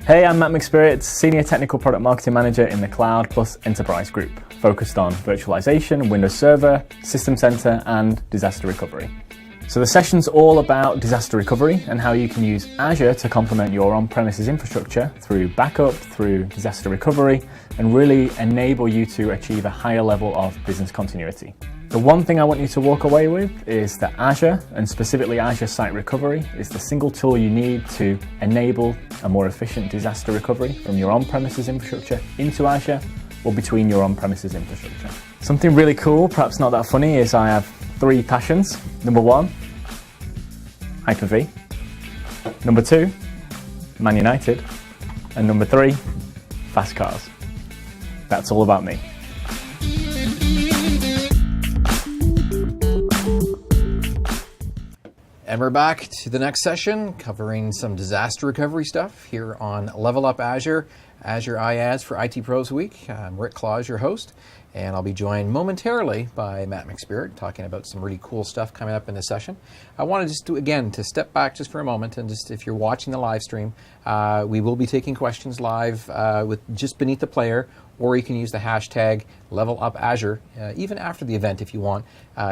Hey, I'm Matt McSpirit, Senior Technical Product Marketing Manager in the Cloud Plus Enterprise Group, focused on virtualization, Windows Server, System Center, and disaster recovery. So the session's all about disaster recovery and how you can use Azure to complement your on-premises infrastructure through backup, through disaster recovery, and really enable you to achieve a higher level of business continuity. The one thing I want you to walk away with is that Azure, and specifically Azure Site Recovery, is the single tool you need to enable a more efficient disaster recovery from your on-premises infrastructure into Azure or between your on-premises infrastructure. Something really cool, perhaps not that funny, is I have 3 passions. Number 1, Hyper-V. Number 2, Man United. And number 3, fast cars. That's all about me. And we're back to the next session, covering some disaster recovery stuff here on Level Up Azure, Azure IaaS for IT Pros Week. I'm Rick Claus, your host, and I'll be joined momentarily by Matt McSpirit, talking about some really cool stuff coming up in this session. I want to just to step back just for a moment, and just if you're watching the live stream, we will be taking questions live with just beneath the player, or you can use the hashtag #LevelUpAzure, even after the event if you want,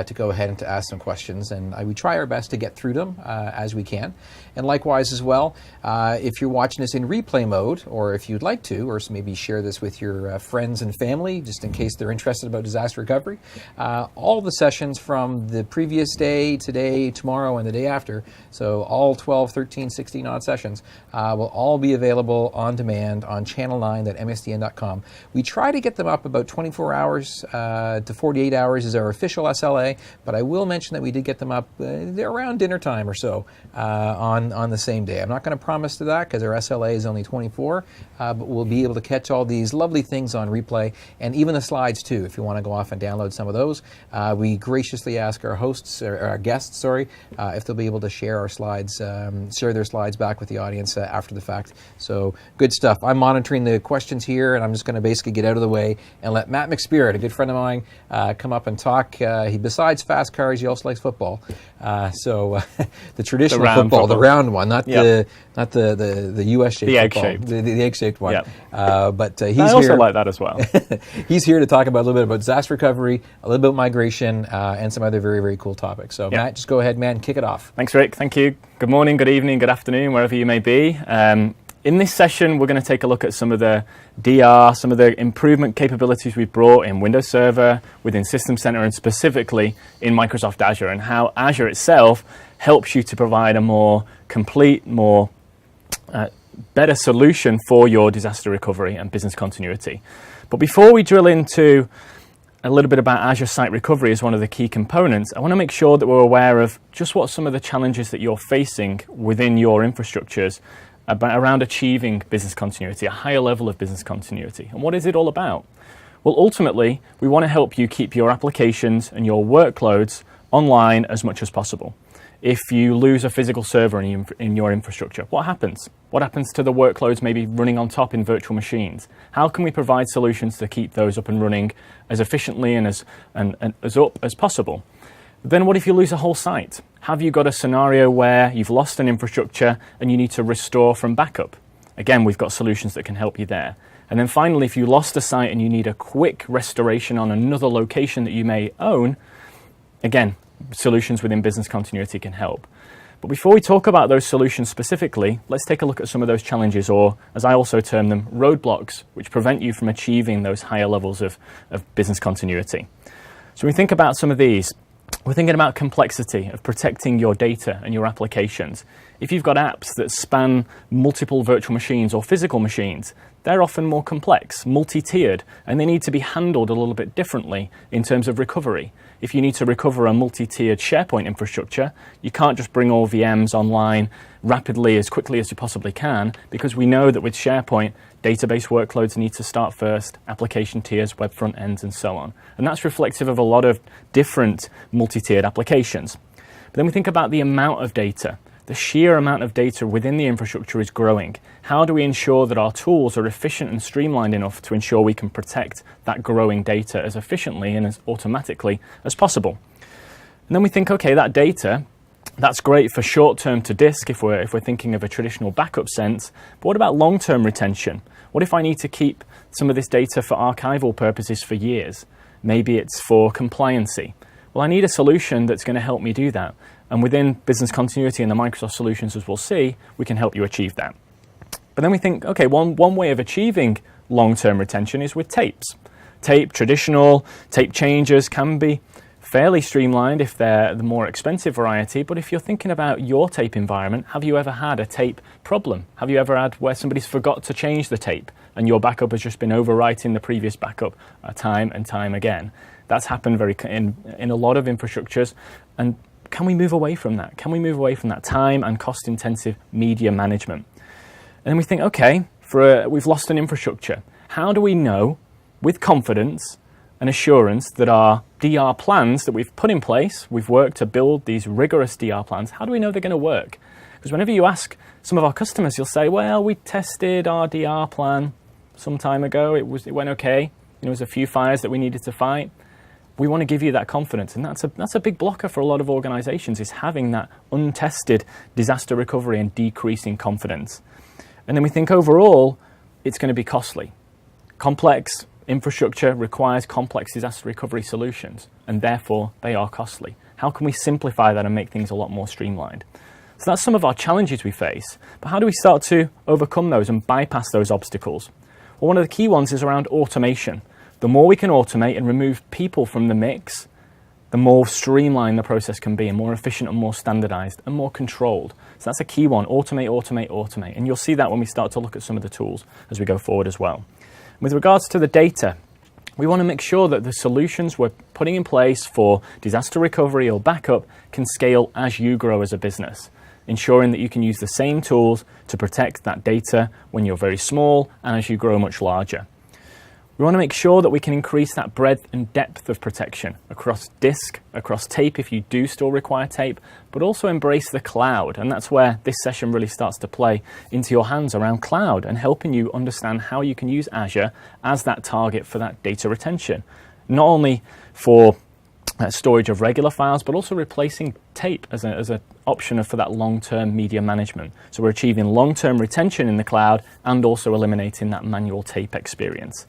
to go ahead and to ask some questions. And we try our best to get through them as we can. And likewise as well, if you're watching this in replay mode, or if you'd like to, or maybe share this with your friends and family, just in case they're interested about disaster recovery, all the sessions from the previous day, today, tomorrow, and the day after, so all 12, 13, 16 odd sessions, will all be available on demand on channel9.msdn.com. We try to get them up about 24 hours to 48 hours is our official SLA, but I will mention that we did get them up around dinner time or so on the same day. I'm not going to promise to that because our SLA is only 24, but we'll be able to catch all these lovely things on replay, and even the slides too, if you want to go off and download some of those. We graciously ask our hosts, or our guests, if they'll be able to share our slides, share their slides back with the audience after the fact. So good stuff. I'm monitoring the questions here, and I'm just going to basically get out of the way and let Matt McSpirit, a good friend of mine, come up and talk. He, besides fast cars, he also likes football. The traditional football, the round one, not the US-shaped the football, egg-shaped, the egg-shaped one. Yep. But he's I also here. like that as well. He's here to talk about a little bit about disaster recovery, a little bit about migration, and some other very, very cool topics. So Matt, just go ahead, man, kick it off. Thanks, Rick. Thank you. Good morning, good evening, good afternoon, wherever you may be. In this session, we're going to take a look at some of the DR, some of the improvement capabilities we've brought in Windows Server, within System Center, and specifically in Microsoft Azure, and how Azure itself helps you to provide a more complete, better solution for your disaster recovery and business continuity. But before we drill into a little bit about Azure Site Recovery as one of the key components, I want to make sure that we're aware of just what some of the challenges that you're facing within your infrastructures around achieving business continuity, a higher level of business continuity. And what is it all about? Well, ultimately, we want to help you keep your applications and your workloads online as much as possible. If you lose a physical server in your infrastructure, what happens? What happens to the workloads maybe running on top in virtual machines? How can we provide solutions to keep those up and running as efficiently and as up as possible? Then what if you lose a whole site? Have you got a scenario where you've lost an infrastructure and you need to restore from backup? Again, we've got solutions that can help you there. And then finally, if you lost a site and you need a quick restoration on another location that you may own, again, solutions within business continuity can help. But before we talk about those solutions specifically, let's take a look at some of those challenges, or as I also term them, roadblocks, which prevent you from achieving those higher levels of business continuity. So when we think about some of these, we're thinking about complexity of protecting your data and your applications. If you've got apps that span multiple virtual machines or physical machines, they're often more complex, multi-tiered, and they need to be handled a little bit differently in terms of recovery. If you need to recover a multi-tiered SharePoint infrastructure, you can't just bring all VMs online rapidly as quickly as you possibly can, because we know that with SharePoint, database workloads need to start first, application tiers, web front ends, and so on. And that's reflective of a lot of different multi-tiered applications. But then we think about the amount of data. The sheer amount of data within the infrastructure is growing. How do we ensure that our tools are efficient and streamlined enough to ensure we can protect that growing data as efficiently and as automatically as possible? And then we think, okay, that data, That's great for short-term to disk if we're thinking of a traditional backup sense, but what about long-term retention? What if I need to keep some of this data for archival purposes for years? Maybe it's for compliancy. Well, I need a solution that's going to help me do that. And within business continuity and the Microsoft solutions, as we'll see, we can help you achieve that. But then we think, okay, one way of achieving long-term retention is with tapes. Tape, traditional, tape changers can be fairly streamlined if they're the more expensive variety, but if you're thinking about your tape environment, have you ever had a tape problem? Have you ever had where somebody's forgot to change the tape and your backup has just been overwriting the previous backup time and time again? That's happened in a lot of infrastructures, and can we move away from that? Can we move away from that time and cost-intensive media management? And then we think, okay, we've lost an infrastructure. How do we know with confidence and assurance that our DR plans that we've put in place, we've worked to build these rigorous DR plans, how do we know they're going to work? Because whenever you ask some of our customers, you'll say, well, we tested our DR plan some time ago, it went okay, there was a few fires that we needed to fight. We want to give you that confidence, and that's a big blocker for a lot of organizations, is having that untested disaster recovery and decreasing confidence. And then we think overall, it's going to be costly. Complex infrastructure requires complex disaster recovery solutions, and therefore they are costly. How can we simplify that and make things a lot more streamlined? So that's some of our challenges we face, but how do we start to overcome those and bypass those obstacles? Well, one of the key ones is around automation. The more we can automate and remove people from the mix, the more streamlined the process can be, and more efficient and more standardized and more controlled. So that's a key one, automate, automate, automate. And you'll see that when we start to look at some of the tools as we go forward as well. With regards to the data, we want to make sure that the solutions we're putting in place for disaster recovery or backup can scale as you grow as a business, ensuring that you can use the same tools to protect that data when you're very small and as you grow much larger. We want to make sure that we can increase that breadth and depth of protection across disk, across tape if you do still require tape, but also embrace the cloud. And that's where this session really starts to play into your hands around cloud and helping you understand how you can use Azure as that target for that data retention. Not only for storage of regular files, but also replacing tape as an option for that long-term media management. So we're achieving long-term retention in the cloud and also eliminating that manual tape experience.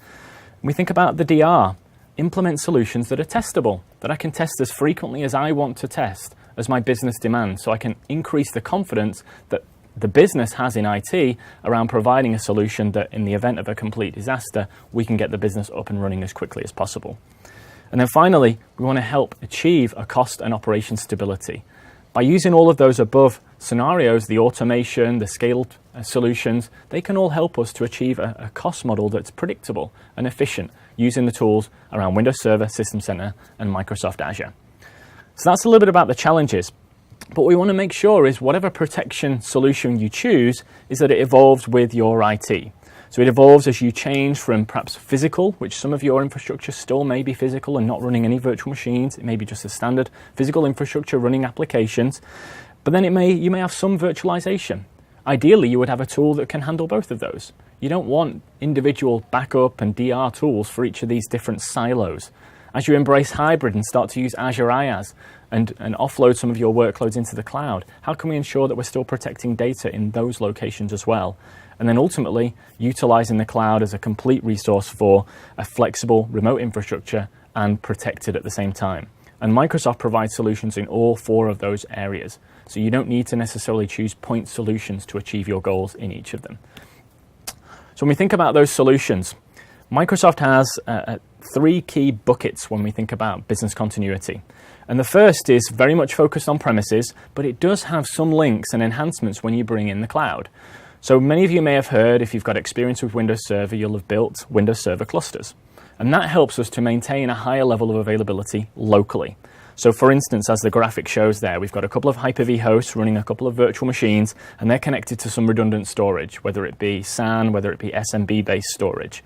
We think about the DR. Implement solutions that are testable, that I can test as frequently as I want to test, as my business demands, so I can increase the confidence that the business has in IT around providing a solution that in the event of a complete disaster, we can get the business up and running as quickly as possible. And then finally, we want to help achieve a cost and operation stability. By using all of those above scenarios, the automation, the scaled solutions, they can all help us to achieve a cost model that's predictable and efficient using the tools around Windows Server, System Center, and Microsoft Azure. So that's a little bit about the challenges. But what we want to make sure is whatever protection solution you choose is that it evolves with your IT. So it evolves as you change from perhaps physical, which some of your infrastructure still may be physical and not running any virtual machines. It may be just a standard physical infrastructure running applications. But then you may have some virtualization. Ideally, you would have a tool that can handle both of those. You don't want individual backup and DR tools for each of these different silos. As you embrace hybrid and start to use Azure IaaS and offload some of your workloads into the cloud, how can we ensure that we're still protecting data in those locations as well? And then ultimately, utilizing the cloud as a complete resource for a flexible remote infrastructure and protected at the same time. And Microsoft provides solutions in all four of those areas. So you don't need to necessarily choose point solutions to achieve your goals in each of them. So when we think about those solutions, Microsoft has three key buckets when we think about business continuity. And the first is very much focused on premises, but it does have some links and enhancements when you bring in the cloud. So many of you may have heard, if you've got experience with Windows Server, you'll have built Windows Server clusters. And that helps us to maintain a higher level of availability locally. So for instance, as the graphic shows there, we've got a couple of Hyper-V hosts running a couple of virtual machines, and they're connected to some redundant storage, whether it be SAN, whether it be SMB-based storage.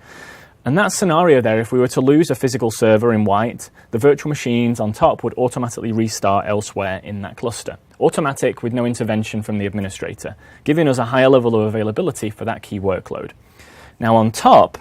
And that scenario there, if we were to lose a physical server in white, the virtual machines on top would automatically restart elsewhere in that cluster. Automatic with no intervention from the administrator, giving us a higher level of availability for that key workload. Now on top,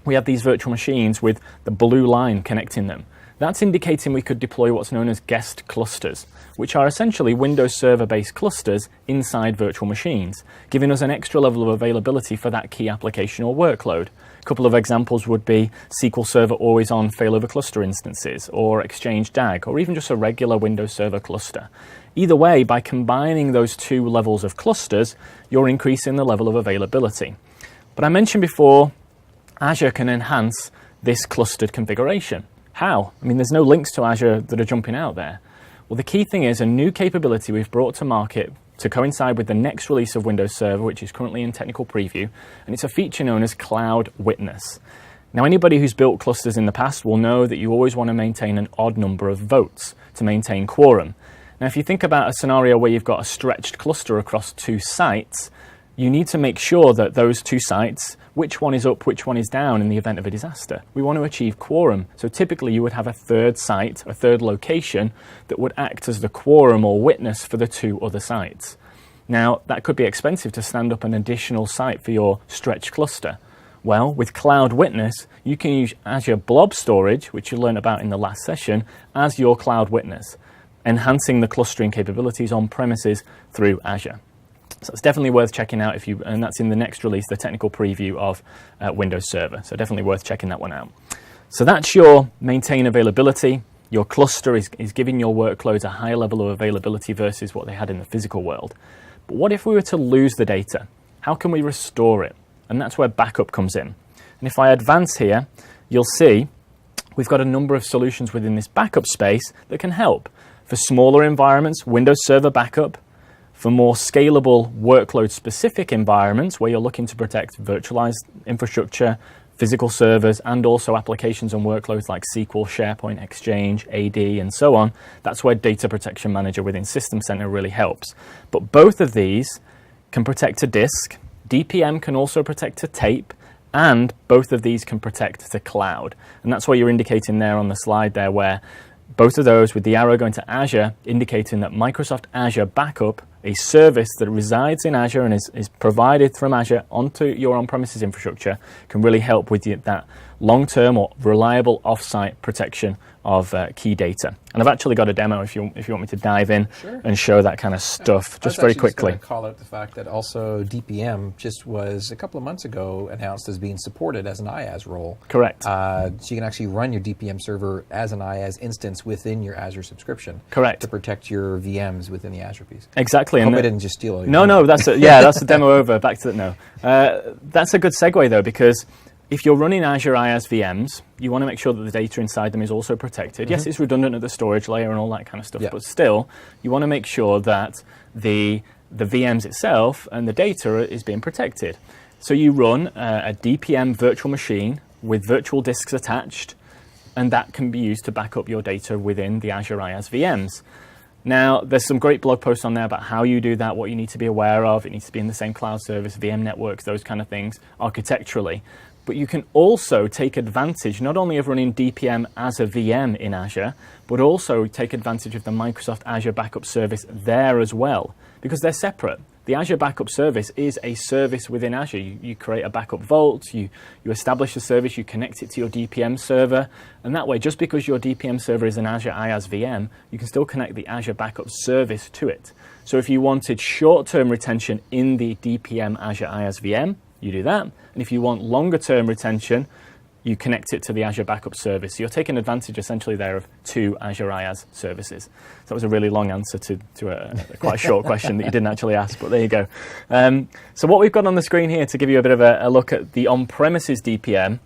we have these virtual machines with the blue line connecting them. That's indicating we could deploy what's known as guest clusters, which are essentially Windows Server-based clusters inside virtual machines, giving us an extra level of availability for that key application or workload. A couple of examples would be SQL Server Always On failover cluster instances, or Exchange DAG, or even just a regular Windows Server cluster. Either way, by combining those two levels of clusters, you're increasing the level of availability. But I mentioned before, Azure can enhance this clustered configuration. How? I mean, there's no links to Azure that are jumping out there. Well, the key thing is a new capability we've brought to market to coincide with the next release of Windows Server, which is currently in technical preview, and it's a feature known as Cloud Witness. Now, anybody who's built clusters in the past will know that you always want to maintain an odd number of votes to maintain quorum. Now, if you think about a scenario where you've got a stretched cluster across two sites, you need to make sure that those two sites, which one is up, which one is down in the event of a disaster. We want to achieve quorum. So typically you would have a third site, a third location that would act as the quorum or witness for the two other sites. Now, that could be expensive to stand up an additional site for your stretched cluster. Well, with Cloud Witness, you can use Azure Blob Storage, which you learned about in the last session, as your Cloud Witness, enhancing the clustering capabilities on premises through Azure. So it's definitely worth checking out and that's in the next release, the technical preview of Windows Server. So definitely worth checking that one out. So that's your maintain availability. Your cluster is giving your workloads a higher level of availability versus what they had in the physical world. But what if we were to lose the data? How can we restore it? And that's where backup comes in. And if I advance here, you'll see we've got a number of solutions within this backup space that can help. For smaller environments, Windows Server backup. For more scalable workload-specific environments where you're looking to protect virtualized infrastructure, physical servers, and also applications and workloads like SQL, SharePoint, Exchange, AD, and so on, that's where Data Protection Manager within System Center really helps. But both of these can protect to disk, DPM can also protect to tape, and both of these can protect to cloud. And that's what you're indicating there on the slide there, where both of those with the arrow going to Azure, indicating that Microsoft Azure Backup, a service that resides in Azure and is provided from Azure onto your on-premises infrastructure, can really help with that long-term or reliable off-site protection of key data. And I've actually got a demo if you want me to dive in and show that kind of stuff just very quickly. I was call out the fact that also DPM just was a couple of months ago announced as being supported as an IaaS role. Correct. So you can actually run your DPM server as an IaaS instance within your Azure subscription. Correct. To protect your VMs within the Azure piece. Exactly. I hope I didn't just steal all your No, that's that's the demo over. Back to that. No, that's a good segue though, because if you're running Azure IaaS VMs, you want to make sure that the data inside them is also protected. Yes, it's redundant at the storage layer and all that kind of stuff, but still, you want to make sure that the VMs itself and the data is being protected. So you run a DPM virtual machine with virtual disks attached, and that can be used to back up your data within the Azure IaaS VMs. Now, there's some great blog posts on there about how you do that, what you need to be aware of. It needs to be in the same cloud service, VM networks, those kind of things, architecturally. But you can also take advantage not only of running DPM as a VM in Azure, but also take advantage of the Microsoft Azure Backup Service there as well, because they're separate. The Azure Backup Service is a service within Azure. You create a backup vault, you establish a service, you connect it to your DPM server, and that way, just because your DPM server is an Azure IaaS VM, you can still connect the Azure Backup Service to it. So if you wanted short-term retention in the DPM Azure IaaS VM, you do that. And if you want longer-term retention, you connect it to the Azure Backup Service. So you're taking advantage essentially there of two Azure IaaS services. So that was a really long answer to a quite a short question that you didn't actually ask, but there you go. So what we've got on the screen here to give you a bit of a look at the on-premises DPM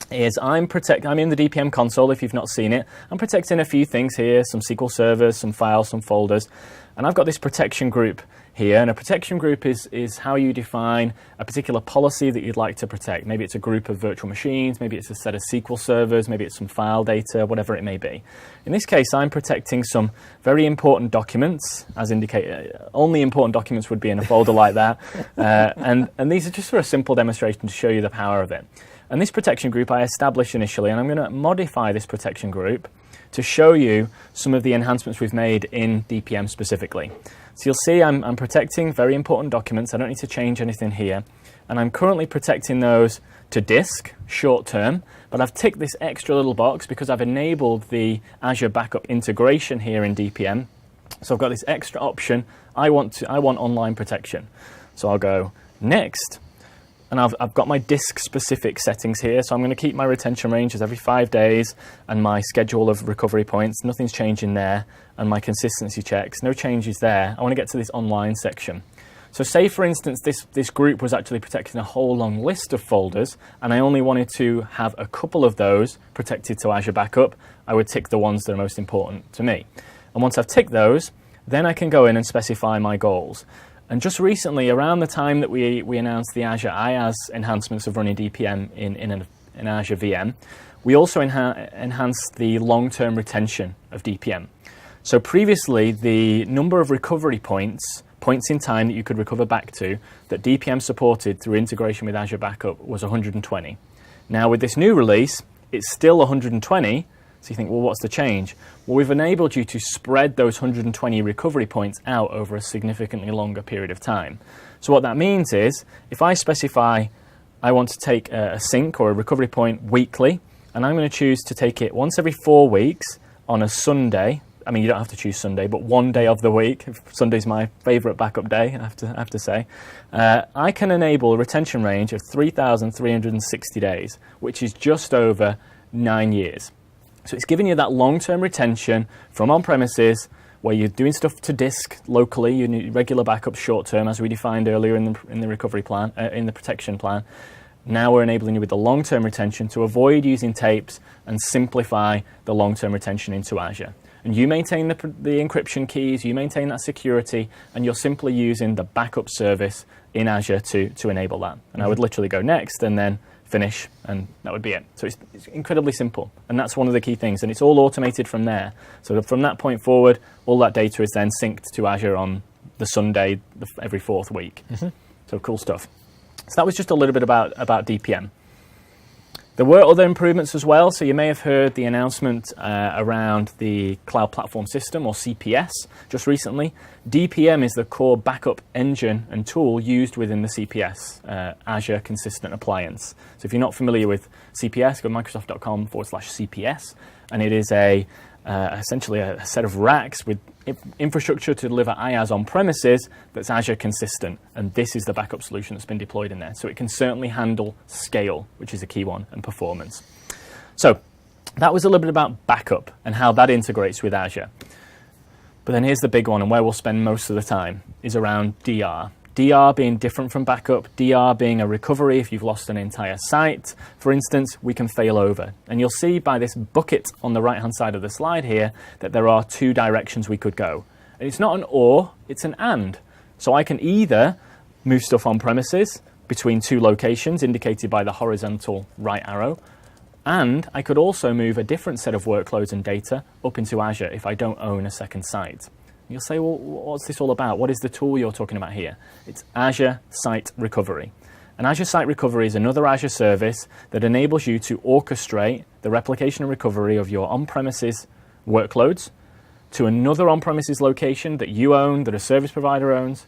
is I'm in the DPM console if you've not seen it. I'm protecting a few things here, some SQL servers, some files, some folders, and I've got this protection group here, and a protection group is how you define a particular policy that you'd like to protect. Maybe it's a group of virtual machines, maybe it's a set of SQL servers, maybe it's some file data, whatever it may be. In this case, I'm protecting some very important documents, as indicated. Only important documents would be in a folder like that, and these are just for a simple demonstration to show you the power of it. And this protection group I established initially, and I'm going to modify this protection group to show you some of the enhancements we've made in DPM specifically. So you'll see I'm protecting very important documents. I don't need to change anything here. And I'm currently protecting those to disk, short term, but I've ticked this extra little box because I've enabled the Azure Backup integration here in DPM. So I've got this extra option. I want online protection. So I'll go next, and I've got my disk specific settings here. So I'm going to keep my retention ranges every 5 days and my schedule of recovery points. Nothing's changing there, and my consistency checks. No changes there. I want to get to this online section. So say, for instance, this group was actually protecting a whole long list of folders, and I only wanted to have a couple of those protected to Azure Backup. I would tick the ones that are most important to me. And once I've ticked those, then I can go in and specify my goals. And just recently, around the time that we announced the Azure IaaS enhancements of running DPM in Azure VM, we also enhanced the long-term retention of DPM. So previously, the number of recovery points in time that you could recover back to that DPM supported through integration with Azure Backup was 120. Now with this new release, it's still 120. So you think, well, what's the change? Well, we've enabled you to spread those 120 recovery points out over a significantly longer period of time. So what that means is, if I specify I want to take a sync or a recovery point weekly, and I'm going to choose to take it once every 4 weeks on a Sunday. I mean, you don't have to choose Sunday, but one day of the week. Sunday's my favorite backup day, I have to say. I can enable a retention range of 3,360 days, which is just over 9 years. So it's giving you that long-term retention from on-premises, where you're doing stuff to disk locally. You need regular backup short-term, as we defined earlier in the recovery plan, in the protection plan. Now we're enabling you with the long-term retention to avoid using tapes and simplify the long-term retention into Azure. And you maintain the encryption keys, you maintain that security, and you're simply using the backup service in Azure to enable that. And I would literally go next and then finish, and that would be it. So it's incredibly simple, and that's one of the key things, and it's all automated from there. So from that point forward, all that data is then synced to Azure on the Sunday every 4th week. So cool stuff. So that was just a little bit about DPM. There were other improvements as well. So you may have heard the announcement around the Cloud Platform System, or CPS, just recently. DPM is the core backup engine and tool used within the CPS, Azure Consistent Appliance. So if you're not familiar with CPS, go to microsoft.com/CPS, and it is essentially a set of racks with infrastructure to deliver IaaS on premises that's Azure consistent, and this is the backup solution that's been deployed in there. So it can certainly handle scale, which is a key one, and performance. So that was a little bit about backup and how that integrates with Azure. But then here's the big one, and where we'll spend most of the time, is around DR. DR being different from backup, DR being a recovery if you've lost an entire site. For instance, we can fail over. And you'll see by this bucket on the right-hand side of the slide here that there are 2 directions we could go. And it's not an or, it's an and. So I can either move stuff on premises between 2 locations indicated by the horizontal right arrow, and I could also move a different set of workloads and data up into Azure if I don't own a second site. You'll say, well, what's this all about? What is the tool you're talking about here? It's Azure Site Recovery. And Azure Site Recovery is another Azure service that enables you to orchestrate the replication and recovery of your on-premises workloads to another on-premises location that you own, that a service provider owns.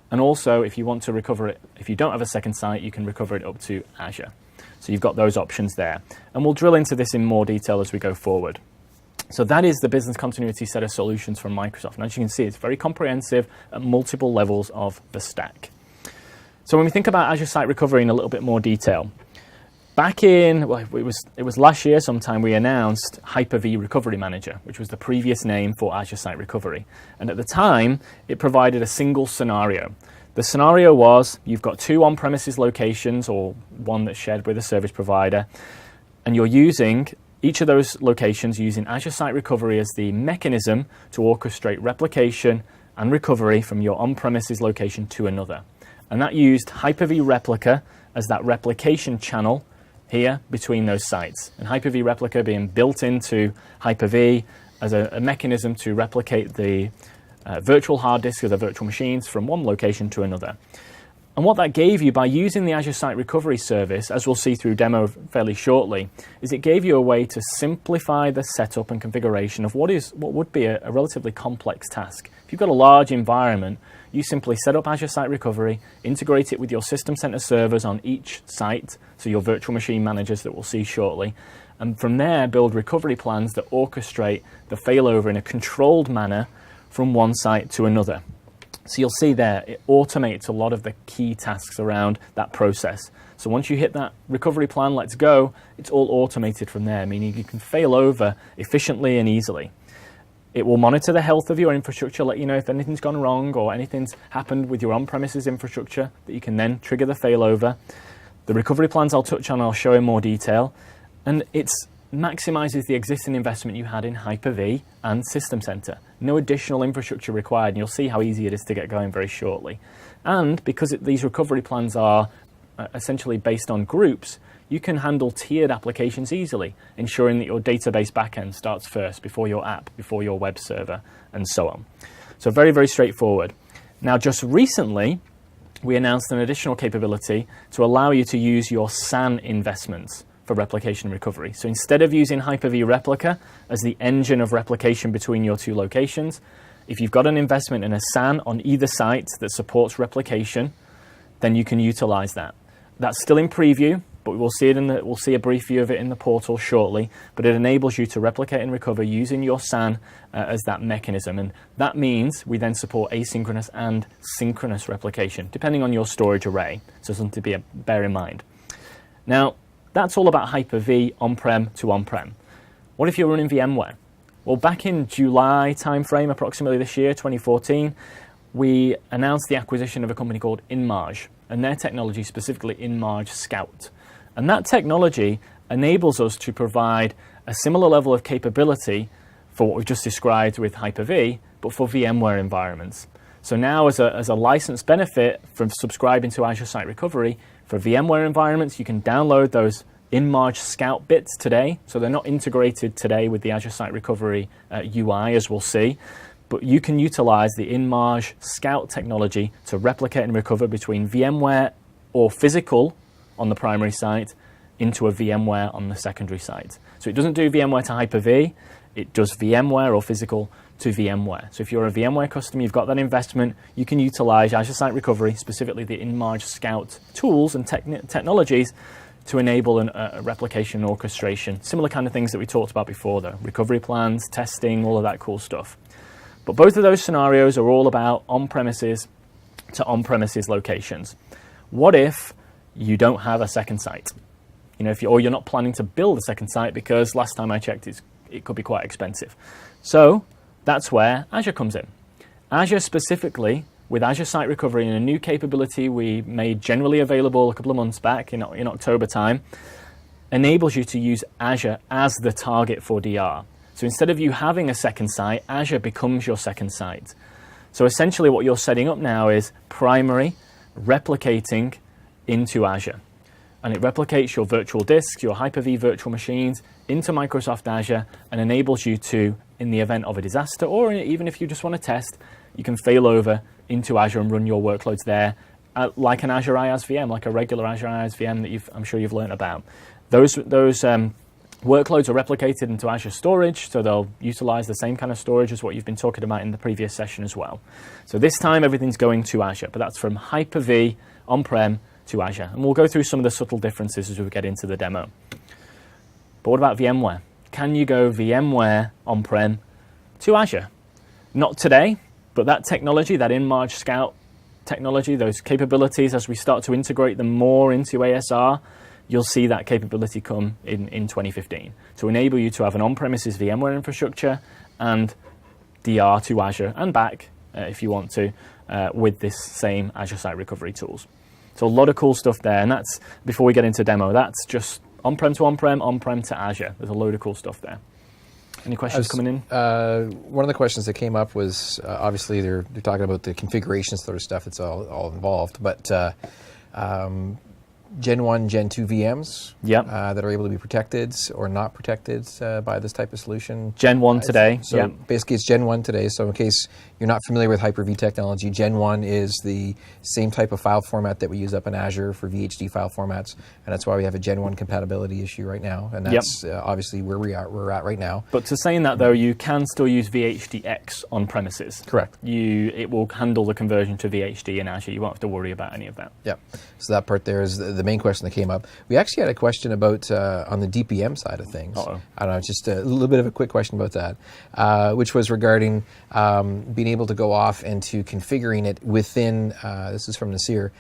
And also, if you want to recover it, if you don't have a second site, you can recover it up to Azure. So you've got those options there. And we'll drill into this in more detail as we go forward. So that is the business continuity set of solutions from Microsoft. And as you can see, it's very comprehensive at multiple levels of the stack. So when we think about Azure Site Recovery in a little bit more detail, back in, well, it was last year sometime, we announced Hyper-V Recovery Manager, which was the previous name for Azure Site Recovery. And at the time, it provided a single scenario. The scenario was you've got 2 on-premises locations, or one that's shared with a service provider, and you're using each of those locations using Azure Site Recovery as the mechanism to orchestrate replication and recovery from your on-premises location to another. And that used Hyper-V Replica as that replication channel here between those sites. And Hyper-V Replica being built into Hyper-V as a mechanism to replicate the virtual hard disk of the virtual machines from one location to another. And what that gave you by using the Azure Site Recovery service, as we'll see through demo fairly shortly, is it gave you a way to simplify the setup and configuration of what would be a relatively complex task. If you've got a large environment, you simply set up Azure Site Recovery, integrate it with your System Center servers on each site, so your virtual machine managers that we'll see shortly, and from there build recovery plans that orchestrate the failover in a controlled manner from one site to another. So you'll see there, it automates a lot of the key tasks around that process. So once you hit that recovery plan, let's go, it's all automated from there, meaning you can fail over efficiently and easily. It will monitor the health of your infrastructure, let you know if anything's gone wrong or anything's happened with your on-premises infrastructure that you can then trigger the failover. The recovery plans I'll touch on, I'll show in more detail. And it maximizes the existing investment you had in Hyper-V and System Center. No additional infrastructure required, and you'll see how easy it is to get going very shortly. And because these recovery plans are essentially based on groups, you can handle tiered applications easily, ensuring that your database backend starts first before your app, before your web server, and so on. So very, very straightforward. Now, just recently, we announced an additional capability to allow you to use your SAN investments for replication recovery. So instead of using Hyper-V Replica as the engine of replication between your two locations, if you've got an investment in a SAN on either site that supports replication, then you can utilize that. That's still in preview, but we'll see a brief view of it in the portal shortly. But it enables you to replicate and recover using your SAN as that mechanism, and that means we then support asynchronous and synchronous replication, depending on your storage array. So something to bear in mind. Now, that's all about Hyper-V on-prem to on-prem. What if you're running VMware? Well, back in July timeframe, approximately this year, 2014, we announced the acquisition of a company called InMarge, and their technology, specifically InMarge Scout. And that technology enables us to provide a similar level of capability for what we've just described with Hyper-V, but for VMware environments. So now as a license benefit from subscribing to Azure Site Recovery, for VMware environments, you can download those InMarge Scout bits today. So they're not integrated today with the Azure Site Recovery UI, as we'll see. But you can utilize the InMarge Scout technology to replicate and recover between VMware or physical on the primary site into a VMware on the secondary site. So it doesn't do VMware to Hyper-V, it does VMware or physical to VMware. So if you're a VMware customer, you've got that investment, you can utilize Azure Site Recovery, specifically the InMarge Scout tools and technologies to enable a replication orchestration, similar kind of things that we talked about before, the recovery plans, testing, all of that cool stuff. But both of those scenarios are all about on-premises to on-premises locations. What if you don't have a second site? You know, or you're not planning to build a second site because last time I checked, it could be quite expensive. So that's where Azure comes in. Azure specifically, with Azure Site Recovery and a new capability we made generally available a couple of months back in October time, enables you to use Azure as the target for DR. So instead of you having a second site, Azure becomes your second site. So essentially what you're setting up now is primary replicating into Azure. And it replicates your virtual disks, your Hyper-V virtual machines into Microsoft Azure and enables you to, in the event of a disaster, or even if you just want to test, you can fail over into Azure and run your workloads there like an Azure IaaS VM, like a regular Azure IaaS VM that I'm sure you've learned about. Those workloads are replicated into Azure Storage, so they'll utilize the same kind of storage as what you've been talking about in the previous session as well. So this time everything's going to Azure, but that's from Hyper-V on-prem to Azure. And we'll go through some of the subtle differences as we get into the demo. But what about VMware? Can you go VMware on-prem to Azure? Not today, but that technology, that InMarge Scout technology, those capabilities, as we start to integrate them more into ASR, you'll see that capability come in 2015 to enable you to have an on-premises VMware infrastructure and DR to Azure and back, if you want to, with this same Azure Site Recovery tools. So a lot of cool stuff there, and that's, before we get into demo, that's just on-prem to on-prem, on-prem to Azure. There's a load of cool stuff there. Any questions coming in? One of the questions that came up was, obviously they're talking about the configuration sort of stuff that's all involved, but Gen 1, Gen 2 VMs that are able to be protected or not protected by this type of solution? Gen 1 today. So basically it's Gen 1 today, so in case you're not familiar with Hyper-V technology, Gen 1 is the same type of file format that we use up in Azure for VHD file formats, and that's why we have a Gen 1 compatibility issue right now, and that's obviously where we're at right now. But to saying that though, you can still use VHDX on premises. Correct. It will handle the conversion to VHD in Azure. You won't have to worry about any of that. Yeah. So that part there is the main question that came up. We actually had a question about on the DPM side of things. Uh-oh. I don't know, just a little bit of a quick question about that, which was regarding being able to go off and to configuring it within, this is from Nasir,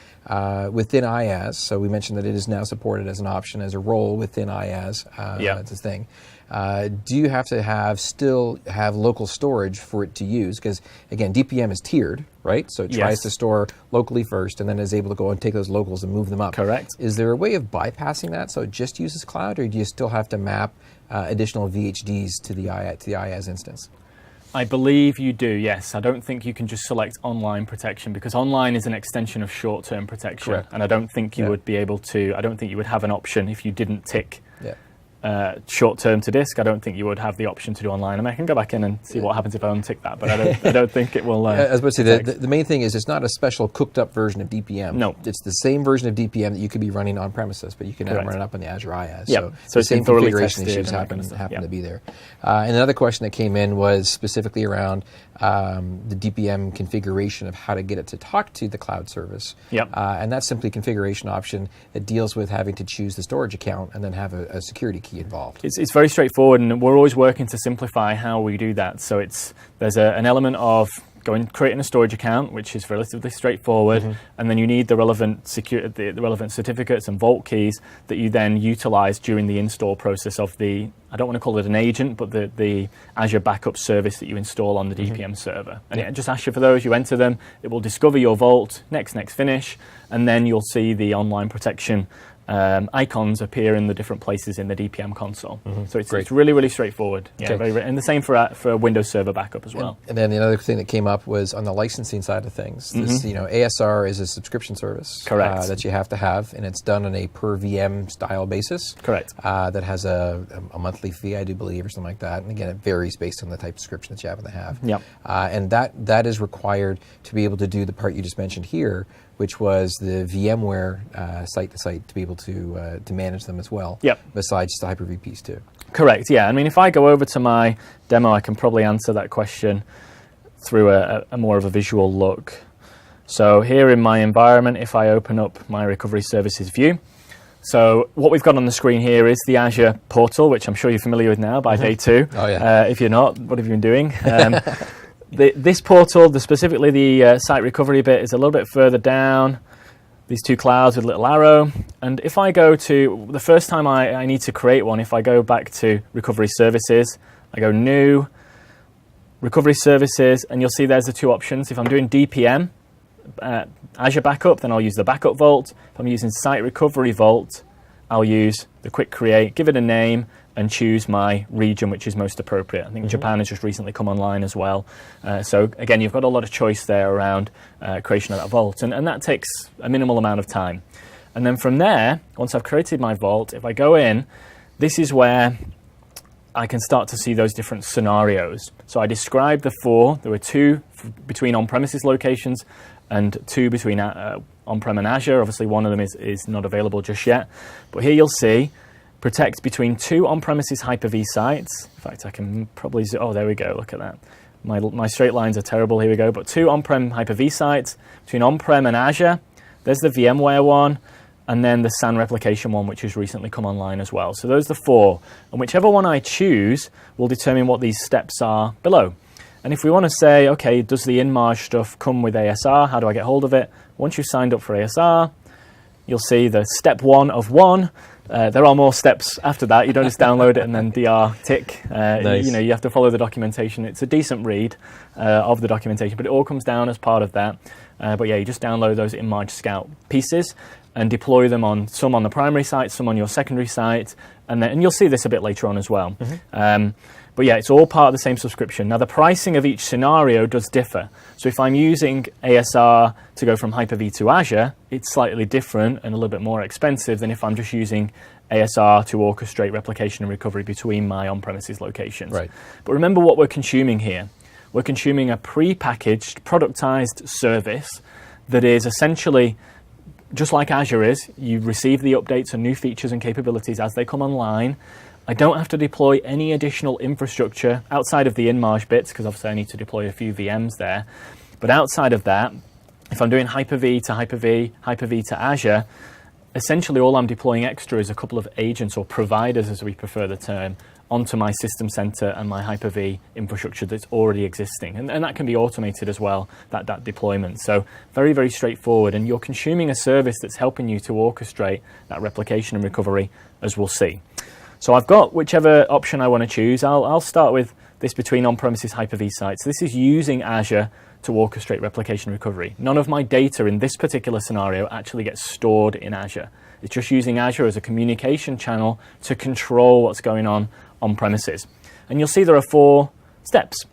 within IaaS. So we mentioned that it is now supported as an option, as a role within IaaS. That's a thing. Do you have to still have local storage for it to use? Because again, DPM is tiered, right? So it tries to store locally first and then is able to go and take those locals and move them up. Correct. Is there a way of bypassing that so it just uses cloud, or do you still have to map additional VHDs to the IaaS instance? I believe you do, yes. I don't think you can just select online protection, because online is an extension of short-term protection. Correct. And I don't think you would be able to, I don't think you would have an option if you didn't tick short-term to disk. I don't think you would have the option to do online. I mean, I can go back in and see what happens if I untick that, but I don't think it will. I was about to say, the main thing is it's not a special cooked-up version of DPM. No. It's the same version of DPM that you could be running on premises, but you can now run it up on the Azure IaaS. Yeah. So the same thoroughly configuration tested issues and happen kind of to be there. And another question that came in was specifically around the DPM configuration of how to get it to talk to the cloud service. Yep. And that's simply a configuration option that deals with having to choose the storage account and then have a security key involved. It's very straightforward, and we're always working to simplify how we do that. So there's an element of creating a storage account, which is relatively straightforward, and then you need the relevant the relevant certificates and vault keys that you then utilize during the install process of I don't want to call it an agent, but the Azure backup service that you install on the DPM server. And it just asks you for those, you enter them, it will discover your vault, next, finish, and then you'll see the online protection icons appear in the different places in the DPM console. So it's really, really straightforward. Yeah, and the same for Windows Server backup as well. And then the other thing that came up was on the licensing side of things. This, ASR is a subscription service that you have to have, and it's done on a per VM style basis. Correct. That has a monthly fee, I do believe, or something like that. And again, it varies based on the type of subscription that you happen to have. Yep. And that is required to be able to do the part you just mentioned here, which was the VMware site-to-site to be able to manage them as well. Yep. Besides just the Hyper-V piece too. Correct. Yeah. I mean, if I go over to my demo, I can probably answer that question through a more of a visual look. So here in my environment, if I open up my recovery services view, so what we've got on the screen here is the Azure portal, which I'm sure you're familiar with now by day 2. Oh yeah. If you're not, what have you been doing? This portal, specifically the site recovery bit, is a little bit further down. These two clouds with a little arrow. And if I go to, the first time I need to create one, if I go back to recovery services, I go new, recovery services, and you'll see there's the two options. If I'm doing DPM, Azure backup, then I'll use the backup vault. If I'm using site recovery vault, I'll use the quick create, give it a name, and choose my region, which is most appropriate. I think Japan has just recently come online as well. So again, you've got a lot of choice there around creation of that vault, and that takes a minimal amount of time. And then from there, once I've created my vault, if I go in, this is where I can start to see those different scenarios. So I described the 4. There were 2 between on-premises locations and 2 between on-prem and Azure. Obviously, one of them is not available just yet. But here you'll see protect between 2 on-premises Hyper-V sites. In fact, I can probably oh, there we go. Look at that. My straight lines are terrible. Here we go. But 2 on-prem Hyper-V sites between on-prem and Azure. There's the VMware one, and then the SAN replication one, which has recently come online as well. So those are the 4. And whichever one I choose will determine what these steps are below. And if we want to say, okay, does the InMarge stuff come with ASR? How do I get hold of it? Once you've signed up for ASR, you'll see the step 1 of 1. There are more steps after that. You don't just download it and then DR tick. Nice. You have to follow the documentation. It's a decent read of the documentation, but it all comes down as part of that. But yeah, you just download those InMarge Scout pieces and deploy them on some on the primary site, some on your secondary site, and you'll see this a bit later on as well. But yeah, it's all part of the same subscription. Now, the pricing of each scenario does differ. So if I'm using ASR to go from Hyper-V to Azure, it's slightly different and a little bit more expensive than if I'm just using ASR to orchestrate replication and recovery between my on-premises locations. Right. But remember what we're consuming here. we're consuming a pre-packaged, productized service that is essentially just like Azure is. You receive the updates and new features and capabilities as they come online. I don't have to deploy any additional infrastructure outside of the InMarge bits, because obviously I need to deploy a few VMs there. But outside of that, if I'm doing Hyper-V to Hyper-V, Hyper-V to Azure, essentially all I'm deploying extra is a couple of agents, or providers as we prefer the term, onto my system center and my Hyper-V infrastructure that's already existing. And that can be automated as well, that deployment. So very, very straightforward. And you're consuming a service that's helping you to orchestrate that replication and recovery, as we'll see. So I've got whichever option I want to choose. I'll start with this between on-premises Hyper-V sites. This is using Azure to orchestrate replication and recovery. None of my data in this particular scenario actually gets stored in Azure. It's just using Azure as a communication channel to control what's going on premises. And you'll see there are 4 steps.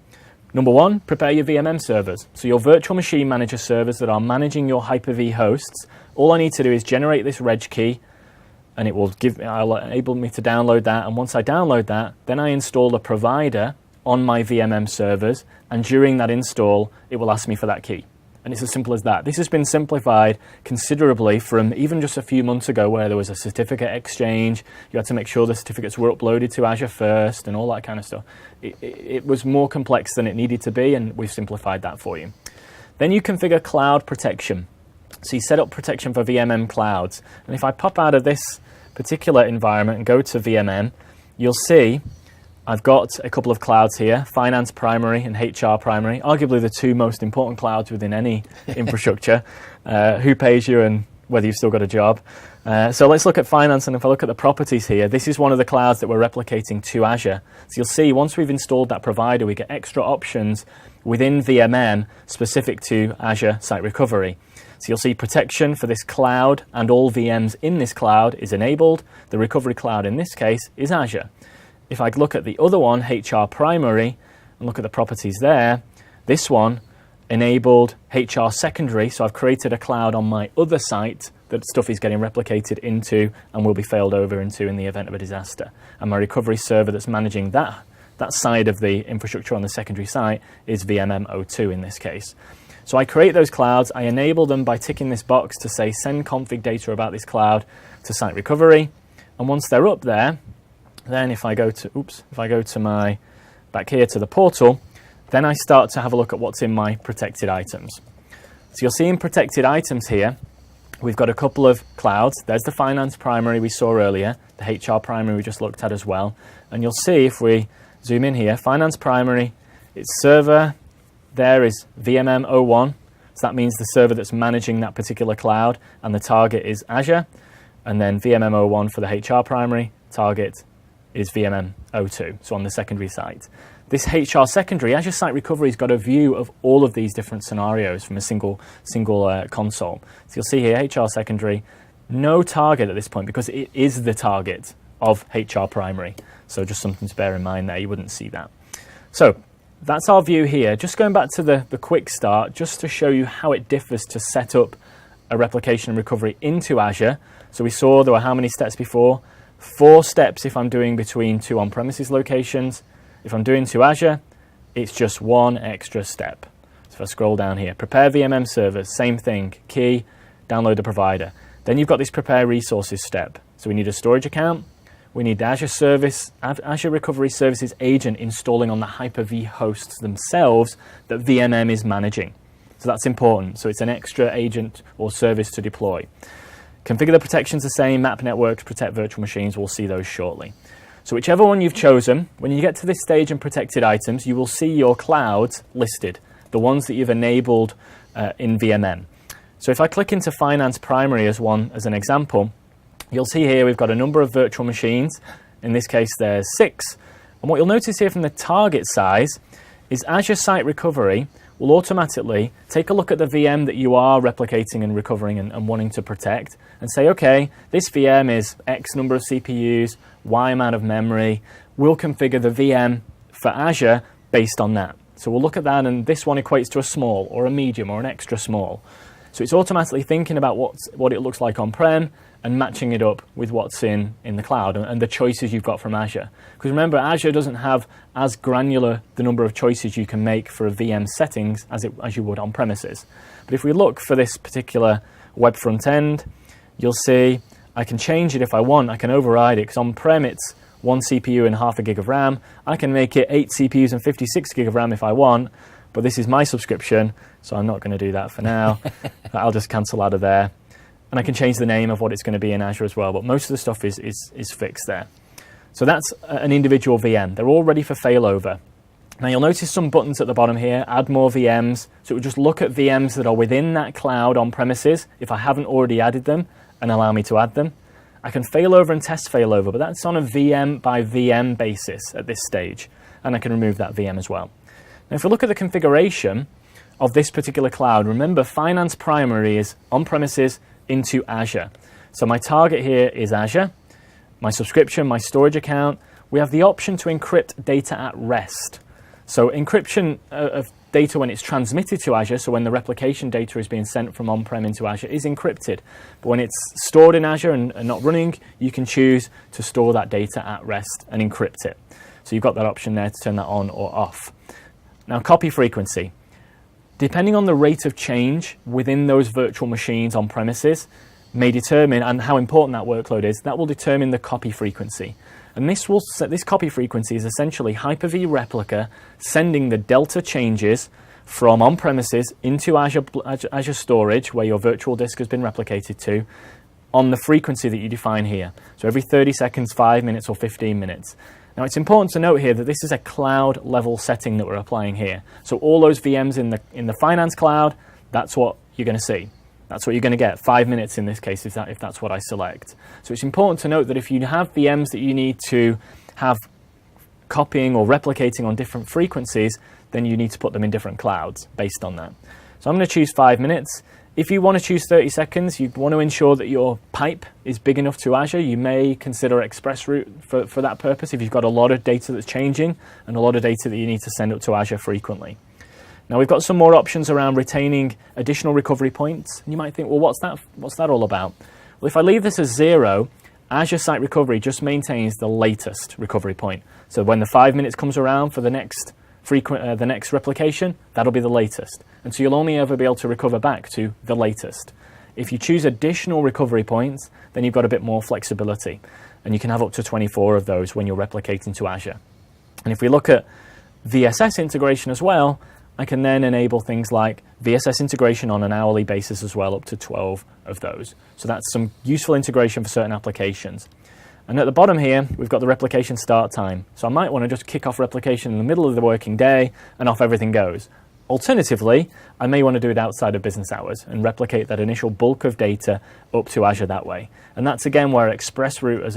Number 1, prepare your VMM servers. So your virtual machine manager servers that are managing your Hyper-V hosts. All I need to do is generate this reg key, and it'll enable me to download that. And once I download that, then I install the provider on my VMM servers, and during that install, it will ask me for that key. And it's as simple as that. This has been simplified considerably from even just a few months ago, where there was a certificate exchange. You had to make sure the certificates were uploaded to Azure first and all that kind of stuff. It was more complex than it needed to be, and we've simplified that for you. Then you configure cloud protection. So you set up protection for VMM clouds. And if I pop out of this particular environment and go to VMM, you'll see I've got a couple of clouds here, Finance Primary and HR Primary, arguably the 2 most important clouds within any infrastructure, who pays you and whether you've still got a job. So let's look at Finance, and if I look at the properties here, this is one of the clouds that we're replicating to Azure. So you'll see once we've installed that provider, we get extra options within VMM specific to Azure Site Recovery. So you'll see protection for this cloud, and all VMs in this cloud is enabled. The recovery cloud in this case is Azure. If I look at the other one, HR Primary, and look at the properties there, this one enabled HR Secondary, so I've created a cloud on my other site that stuff is getting replicated into and will be failed over into in the event of a disaster. And my recovery server that's managing that side of the infrastructure on the secondary site is VMM02 in this case. So I create those clouds, I enable them by ticking this box to say send config data about this cloud to Site Recovery, and once they're up there, then if I go to my, back here to the portal, then I start to have a look at what's in my protected items. So you'll see in protected items here, we've got a couple of clouds. There's the Finance Primary we saw earlier, the HR Primary we just looked at as well. And you'll see if we zoom in here, Finance Primary, its server there is VMM01. So that means the server that's managing that particular cloud, and the target is Azure. And then VMM01 for the HR Primary, target is VMM02, so on the secondary site. This HR Secondary, Azure Site Recovery, has got a view of all of these different scenarios from a single console. So you'll see here, HR Secondary, no target at this point because it is the target of HR Primary. So just something to bear in mind there, you wouldn't see that. So that's our view here. Just going back to the quick start, just to show you how it differs to set up a replication and recovery into Azure. So we saw there were how many steps before? 4 steps if I'm doing between 2 on-premises locations. If I'm doing to Azure, it's just 1 extra step. So if I scroll down here, prepare VMM servers, same thing, key, download the provider. Then you've got this prepare resources step. So we need a storage account, we need the Azure Recovery Services agent installing on the Hyper-V hosts themselves that VMM is managing. So that's important. So it's an extra agent or service to deploy. Configure the protections the same, map networks, protect virtual machines, we'll see those shortly. So whichever one you've chosen, when you get to this stage in protected items, you will see your clouds listed, the ones that you've enabled in VMM. So if I click into Finance Primary as an example, you'll see here we've got a number of virtual machines. In this case, there's 6. And what you'll notice here from the target size is Azure Site Recovery will automatically take a look at the VM that you are replicating and recovering and wanting to protect and say, okay, this VM is X number of CPUs, Y amount of memory. We'll configure the VM for Azure based on that. So we'll look at that, and this one equates to a small or a medium or an extra small. So it's automatically thinking about what it looks like on-prem and matching it up with what's in the cloud and the choices you've got from Azure. Because remember, Azure doesn't have as granular the number of choices you can make for a VM settings as you would on premises. But if we look for this particular web front end, you'll see I can change it if I want. I can override it, because on-prem it's 1 CPU and half a gig of RAM. I can make it 8 CPUs and 56 gig of RAM if I want, but this is my subscription, so I'm not going to do that for now. I'll just cancel out of there. And I can change the name of what it's going to be in Azure as well, but most of the stuff is fixed there. So that's an individual VM. They're all ready for failover. Now you'll notice some buttons at the bottom here, add more VMs. So it will just look at VMs that are within that cloud on premises if I haven't already added them and allow me to add them. I can failover and test failover, but that's on a VM by VM basis at this stage. And I can remove that VM as well. Now if we look at the configuration of this particular cloud, remember Finance Primary is on premises into Azure. So my target here is Azure, my subscription, my storage account. We have the option to encrypt data at rest. So encryption of data when it's transmitted to Azure, so when the replication data is being sent from on-prem into Azure, is encrypted. But when it's stored in Azure and not running, you can choose to store that data at rest and encrypt it. So you've got that option there to turn that on or off. Now, copy frequency. Depending on the rate of change within those virtual machines on premises may determine, and how important that workload is, that will determine the copy frequency. And this copy frequency is essentially Hyper-V Replica sending the delta changes from on-premises into Azure Storage, where your virtual disk has been replicated to, on the frequency that you define here. So every 30 seconds, 5 minutes, or 15 minutes. Now it's important to note here that this is a cloud level setting that we're applying here. So all those VMs in the finance cloud, that's what you're going to see. That's what you're going to get, 5 minutes in this case, if that's what I select. So it's important to note that if you have VMs that you need to have copying or replicating on different frequencies, then you need to put them in different clouds based on that. So I'm going to choose 5 minutes. If you want to choose 30 seconds, you want to ensure that your pipe is big enough to Azure. You may consider ExpressRoute for that purpose if you've got a lot of data that's changing and a lot of data that you need to send up to Azure frequently. Now we've got some more options around retaining additional recovery points. And you might think, well, what's that all about? Well, if I leave this as 0, Azure Site Recovery just maintains the latest recovery point. So when the 5 minutes comes around for the next replication, that'll be the latest. And so you'll only ever be able to recover back to the latest. If you choose additional recovery points, then you've got a bit more flexibility. And you can have up to 24 of those when you're replicating to Azure. And if we look at VSS integration as well, I can then enable things like VSS integration on an hourly basis as well, up to 12 of those. So that's some useful integration for certain applications. And at the bottom here, we've got the replication start time. So I might want to just kick off replication in the middle of the working day and off everything goes. Alternatively, I may want to do it outside of business hours and replicate that initial bulk of data up to Azure that way. And that's again where ExpressRoute as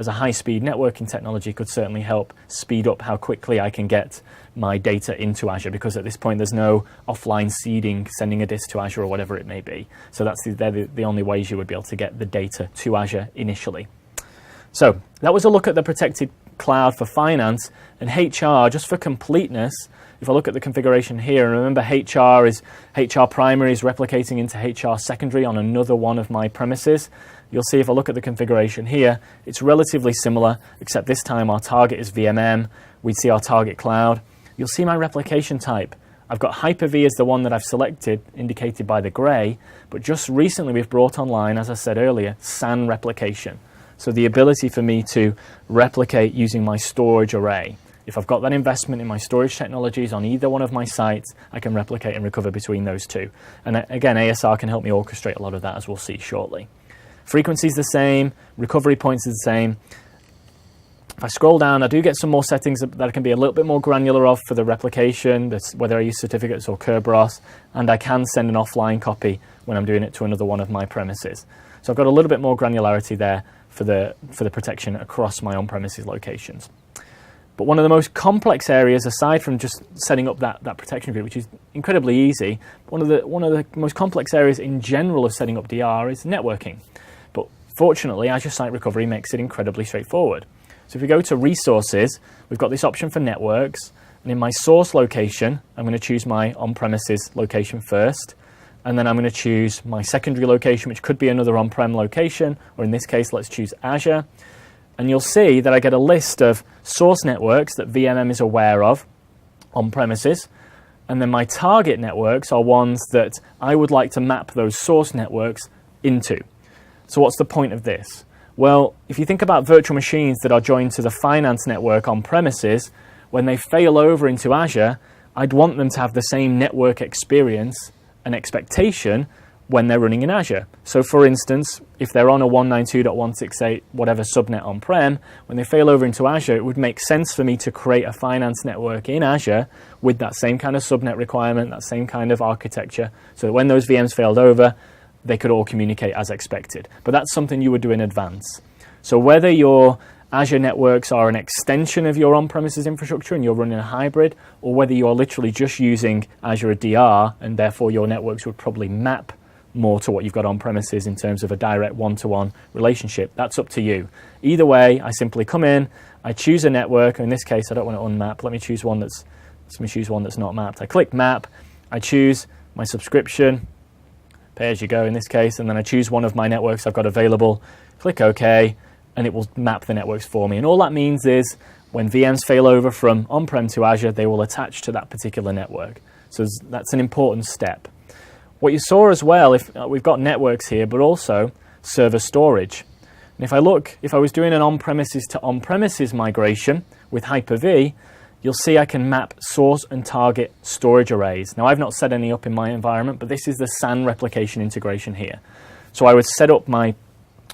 a high-speed networking technology could certainly help speed up how quickly I can get my data into Azure, because at this point there's no offline seeding, sending a disk to Azure or whatever it may be. So they're the only ways you would be able to get the data to Azure initially. So that was a look at the protected cloud for finance. And HR, just for completeness, if I look at the configuration here, and remember HR primary is replicating into HR secondary on another one of my premises. You'll see if I look at the configuration here, it's relatively similar, except this time our target is VMM. We see our target cloud. You'll see my replication type. I've got Hyper-V as the one that I've selected, indicated by the gray, but just recently we've brought online, as I said earlier, SAN replication. So the ability for me to replicate using my storage array. If I've got that investment in my storage technologies on either one of my sites, I can replicate and recover between those two. And again, ASR can help me orchestrate a lot of that, as we'll see shortly. Frequency is the same, recovery points is the same. If I scroll down, I do get some more settings that I can be a little bit more granular of for the replication, whether I use certificates or Kerberos, and I can send an offline copy when I'm doing it to another one of my premises. So I've got a little bit more granularity there for the protection across my on-premises locations. But one of the most complex areas, aside from just setting up that protection group, which is incredibly easy, one of the most complex areas in general of setting up DR is networking. But fortunately, Azure Site Recovery makes it incredibly straightforward. So if we go to Resources, we've got this option for networks, and in my source location, I'm going to choose my on-premises location first. and then I'm going to choose my secondary location, which could be another on-prem location, or in this case, let's choose Azure. And you'll see that I get a list of source networks that VMM is aware of on premises, and then my target networks are ones that I would like to map those source networks into. So what's the point of this? Well, if you think about virtual machines that are joined to the finance network on premises, when they fail over into Azure, I'd want them to have the same network experience and expectation when they're running in Azure. So for instance, if they're on a 192.168 whatever subnet on-prem, when they fail over into Azure, it would make sense for me to create a finance network in Azure with that same kind of subnet requirement, that same kind of architecture, so that when those VMs failed over, they could all communicate as expected. But that's something you would do in advance. So whether your Azure networks are an extension of your on-premises infrastructure and you're running a hybrid, or whether you're literally just using Azure DR and therefore your networks would probably map more to what you've got on premises in terms of a direct one-to-one relationship, that's up to you. Either way, I simply come in, I choose a network. In this case, I don't want to unmap. Let me choose one that's not mapped. I click map, I choose my subscription, pay as you go in this case, and then I choose one of my networks I've got available, click OK, and it will map the networks for me. And all that means is when VMs fail over from on-prem to Azure, they will attach to that particular network. So that's an important step. What you saw as well, if we've got networks here, but also server storage. And if I was doing an on-premises to on-premises migration with Hyper-V, you'll see I can map source and target storage arrays. Now, I've not set any up in my environment, but this is the SAN replication integration here. So I would set up my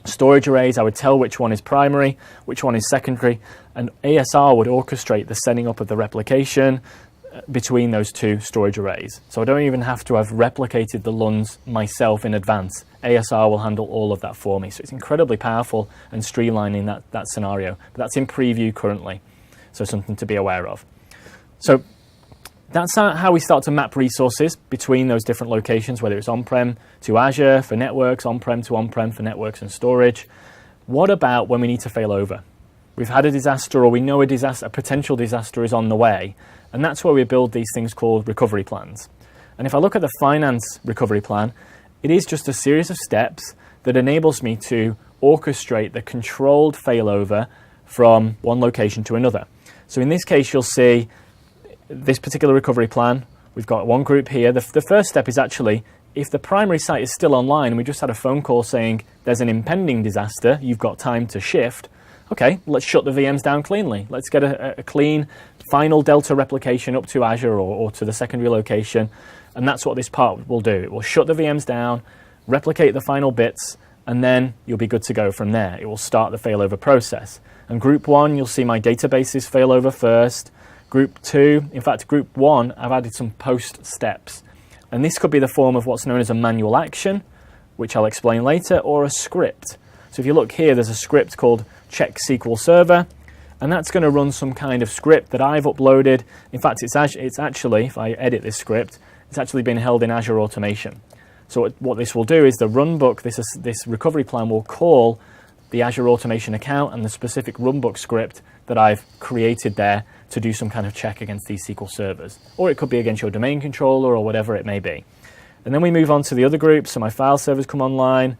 storage arrays, I would tell which one is primary, which one is secondary, and ASR would orchestrate the setting up of the replication between those two storage arrays. So I don't even have to have replicated the LUNs myself in advance. ASR will handle all of that for me. So it's incredibly powerful and streamlining that scenario. But that's in preview currently, so something to be aware of. So that's how we start to map resources between those different locations, whether it's on-prem to Azure for networks, on-prem to on-prem for networks and storage. What about when we need to fail over? We've had a disaster, or we know a potential disaster is on the way, and that's where we build these things called recovery plans. And if I look at the finance recovery plan, it is just a series of steps that enables me to orchestrate the controlled failover from one location to another. So in this case, you'll see this particular recovery plan. We've got one group here. The first step is actually, if the primary site is still online and we just had a phone call saying there's an impending disaster, you've got time to shift, okay, let's shut the VMs down cleanly. Let's get a clean final Delta replication up to Azure or to the secondary location. And that's what this part will do. It will shut the VMs down, replicate the final bits, and then you'll be good to go from there. It will start the failover process. And group one, you'll see my databases failover first. Group two, in fact, group one, I've added some post steps. And this could be the form of what's known as a manual action, which I'll explain later, or a script. So if you look here, there's a script called check SQL Server, and that's going to run some kind of script that I've uploaded. In fact, it's actually, if I edit this script, it's actually been held in Azure Automation. So what this will do is the runbook, this recovery plan will call the Azure Automation account and the specific runbook script that I've created there to do some kind of check against these SQL servers. Or it could be against your domain controller or whatever it may be. And then we move on to the other groups. So my file servers come online.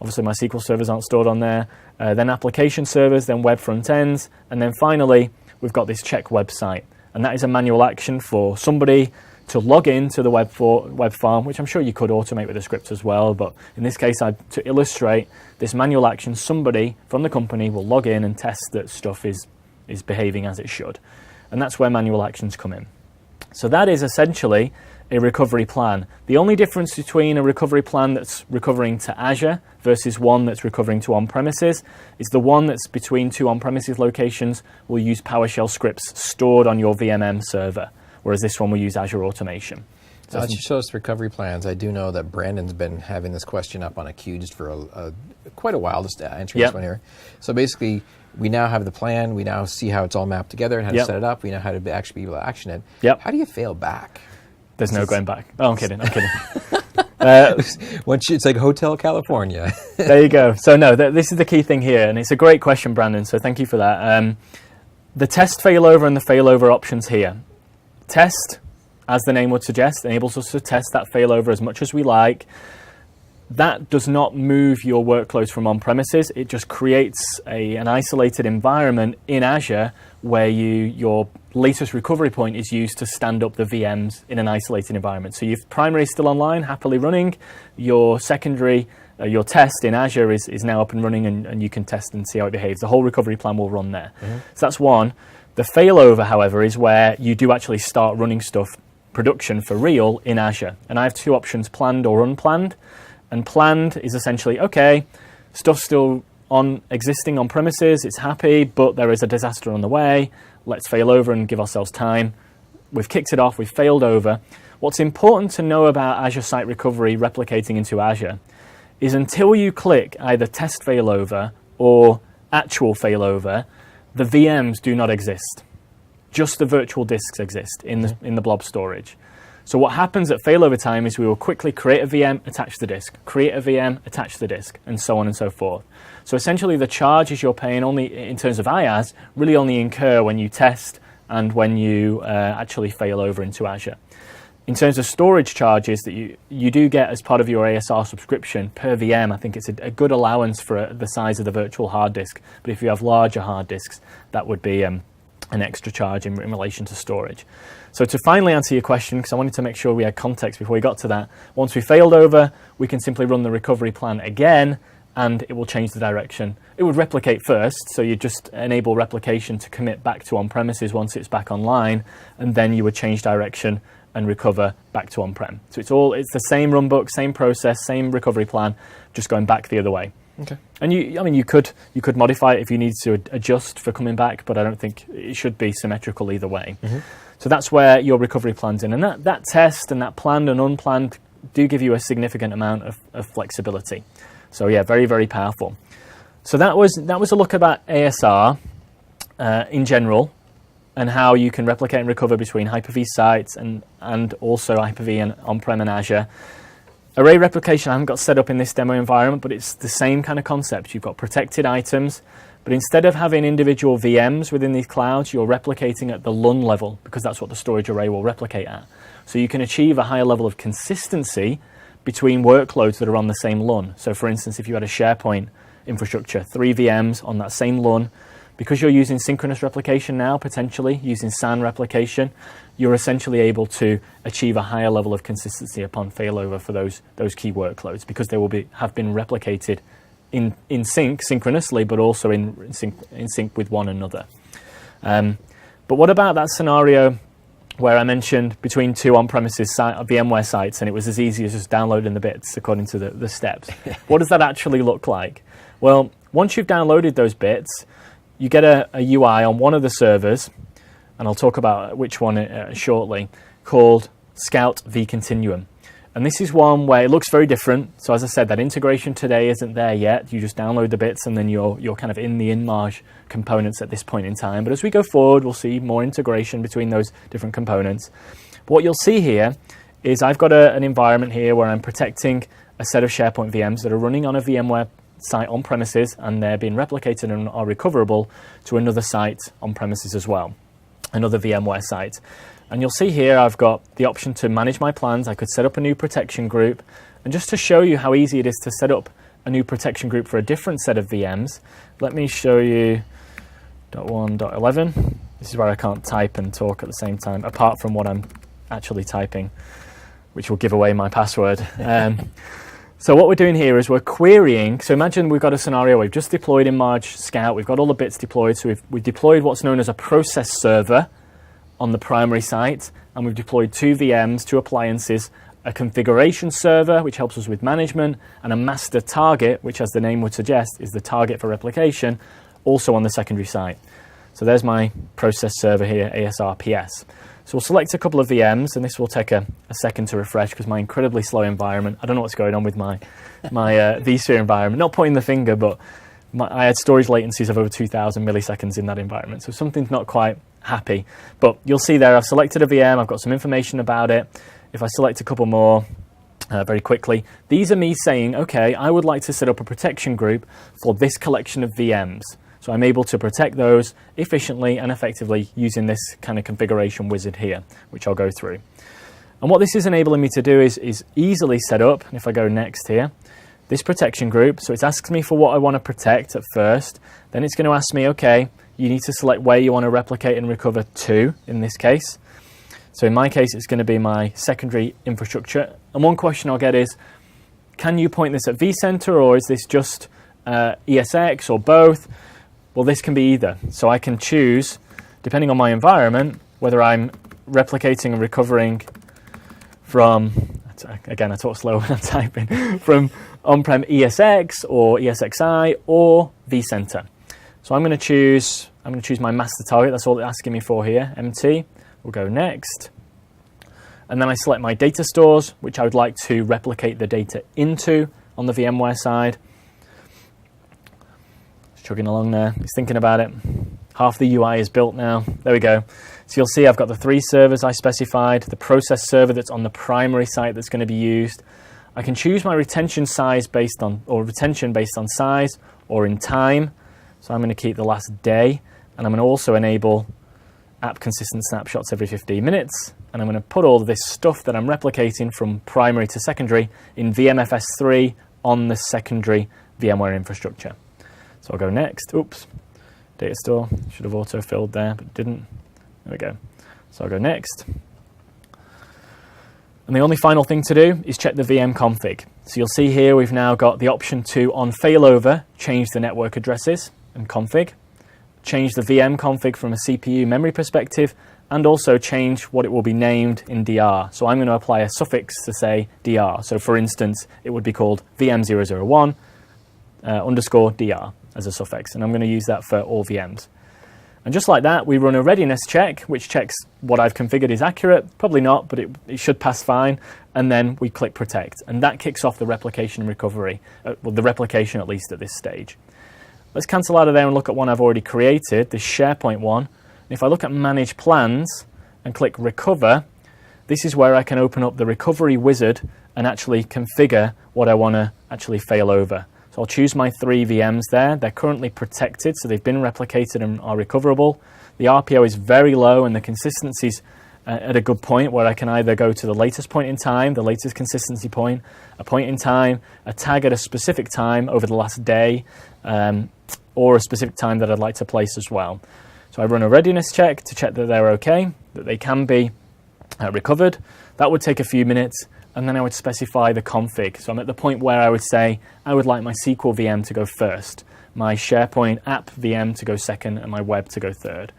Obviously, my SQL servers aren't stored on there. Then application servers, then web front ends. And then finally, we've got this check website. And that is a manual action for somebody to log in to the web farm, which I'm sure you could automate with a script as well. But in this case, to illustrate this manual action, somebody from the company will log in and test that stuff is behaving as it should. And that's where manual actions come in. So that is essentially a recovery plan. The only difference between a recovery plan that's recovering to Azure versus one that's recovering to on-premises is the one that's between two on-premises locations will use PowerShell scripts stored on your VMM server, whereas this one will use Azure Automation. So as you show us recovery plans, I do know that Brandon's been having this question up on a queue just for quite a while, just answering this one here. So basically, we now have the plan, we now see how it's all mapped together and how to set it up, we know how to actually be able to action it. How do you fail back? There's no going back. Oh, I'm kidding. It's like Hotel California. There you go. So no, this is the key thing here, and it's a great question, Brandon, so thank you for that. The test failover and the failover options here. Test, as the name would suggest, enables us to test that failover as much as we like. That does not move your workloads from on-premises. It just creates an isolated environment in Azure where your latest recovery point is used to stand up the VMs in an isolated environment. So your primary is still online, happily running. Your secondary, your test in Azure is now up and running, and you can test and see how it behaves. The whole recovery plan will run there. So that's one. The failover, however, is where you do actually start running stuff production for real in Azure. And I have two options, planned or unplanned. And planned is essentially, okay, stuff's still existing on premises, it's happy, but there is a disaster on the way. Let's fail over and give ourselves time. We've kicked it off, we've failed over. What's important to know about Azure Site Recovery replicating into Azure is until you click either test failover or actual failover, the VMs do not exist. Just the virtual disks exist in the blob storage. So what happens at failover time is we will quickly create a VM, attach the disk, create a VM, attach the disk, and so on and so forth. So essentially the charges you're paying only in terms of IaaS really only incur when you test and when you actually fail over into Azure. In terms of storage charges that you do get as part of your ASR subscription per VM, I think it's a good allowance for the size of the virtual hard disk. But if you have larger hard disks, that would be an extra charge in relation to storage. So to finally answer your question, because I wanted to make sure we had context before we got to that, once we failed over, we can simply run the recovery plan again, and it will change the direction. It would replicate first, so you just enable replication to commit back to on-premises once it's back online, and then you would change direction and recover back to on-prem. So it's the same runbook, same process, same recovery plan, just going back the other way. Okay. And you could modify it if you need to adjust for coming back, but I don't think it should be symmetrical either way. So that's where your recovery plan's in, and that test and that planned and unplanned do give you a significant amount of flexibility. So yeah, very, very powerful. So that was a look about ASR in general, and how you can replicate and recover between Hyper-V sites and also Hyper-V and on-prem and Azure. Array replication I haven't got set up in this demo environment, but it's the same kind of concept. You've got protected items, but instead of having individual VMs within these clouds, you're replicating at the LUN level, because that's what the storage array will replicate at. So you can achieve a higher level of consistency between workloads that are on the same LUN. So for instance, if you had a SharePoint infrastructure, 3 VMs on that same LUN, because you're using synchronous replication now, potentially using SAN replication, you're essentially able to achieve a higher level of consistency upon failover for those key workloads, because they will have been replicated in sync, synchronously, but also in sync with one another. But what about that scenario where I mentioned between two on-premises VMware sites, and it was as easy as just downloading the bits according to the steps? What does that actually look like? Well, once you've downloaded those bits, you get a UI on one of the servers, and I'll talk about which one shortly, called Scout vContinuum. And this is one where it looks very different. So as I said, that integration today isn't there yet. You just download the bits and then you're kind of in the InMarge components at this point in time. But as we go forward, we'll see more integration between those different components. But what you'll see here is I've got an environment here where I'm protecting a set of SharePoint VMs that are running on a VMware site on premises, and they're being replicated and are recoverable to another site on premises as well, another VMware site. And you'll see here I've got the option to manage my plans. I could set up a new protection group, and just to show you how easy it is to set up a new protection group for a different set of VMs, let me show you .1.11. This is where I can't type and talk at the same time, apart from what I'm actually typing, which will give away my password. So what we're doing here is we're querying. So imagine we've got a scenario, we've just deployed InMarge Scout, we've got all the bits deployed, so we've deployed what's known as a process server on the primary site, and we've deployed 2 VMs, 2 appliances, a configuration server, which helps us with management, and a master target, which, as the name would suggest, is the target for replication, also on the secondary site. So there's my process server here, ASRPS. So we'll select a couple of VMs, and this will take a second to refresh because my incredibly slow environment, I don't know what's going on with my vSphere environment, not pointing the finger, but I had storage latencies of over 2,000 milliseconds in that environment, so something's not quite happy. But you'll see there I've selected a VM, I've got some information about it. If I select a couple more very quickly, these are me saying, okay, I would like to set up a protection group for this collection of VMs. So I'm able to protect those efficiently and effectively using this kind of configuration wizard here, which I'll go through. And what this is enabling me to do is easily set up, and if I go next here, this protection group. So it asks me for what I want to protect at first. Then it's going to ask me, okay, you need to select where you want to replicate and recover to, in this case. So in my case, it's going to be my secondary infrastructure. And one question I'll get is, can you point this at vCenter, or is this just ESX, or both? Well, this can be either. So I can choose, depending on my environment, whether I'm replicating and recovering from, again, I talk slow when I'm typing, from on-prem ESX or ESXi or vCenter. So I'm going to choose my master target. That's all it's asking me for here, MT. We'll go next. And then I select my data stores, which I would like to replicate the data into on the VMware side. Just chugging along there. He's thinking about it. Half the UI is built now. There we go. So you'll see I've got the 3 servers I specified, the process server that's on the primary site that's going to be used. I can choose my retention size based on, or retention based on size or in time. So I'm going to keep the last day, and I'm going to also enable app consistent snapshots every 15 minutes. And I'm going to put all of this stuff that I'm replicating from primary to secondary in VMFS3 on the secondary VMware infrastructure. So I'll go next. Oops, data store. Should have auto-filled there, but didn't. There we go. So I'll go next. And the only final thing to do is check the VM config. So you'll see here we've now got the option to, on failover, change the network addresses and config, change the VM config from a CPU memory perspective, and also change what it will be named in DR. So I'm going to apply a suffix to say DR. So for instance, it would be called VM001 underscore DR as a suffix. And I'm going to use that for all VMs. And just like that, we run a readiness check, which checks what I've configured is accurate. Probably not, but it should pass fine. And then we click protect. And that kicks off the replication recovery, well, the replication at least at this stage. Let's cancel out of there and look at one I've already created, this SharePoint one. And if I look at Manage Plans and click Recover, this is where I can open up the recovery wizard and actually configure what I want to actually fail over. So I'll choose my 3 VMs there. They're currently protected, so they've been replicated and are recoverable. The RPO is very low and the consistency's at a good point where I can either go to the latest point in time, the latest consistency point, a point in time, a tag at a specific time over the last day, or a specific time that I'd like to place as well. So I run a readiness check to check that they're okay, that they can be recovered. That would take a few minutes, and then I would specify the config. So I'm at the point where I would say I would like my SQL VM to go first, my SharePoint app VM to go second, and my web to go third.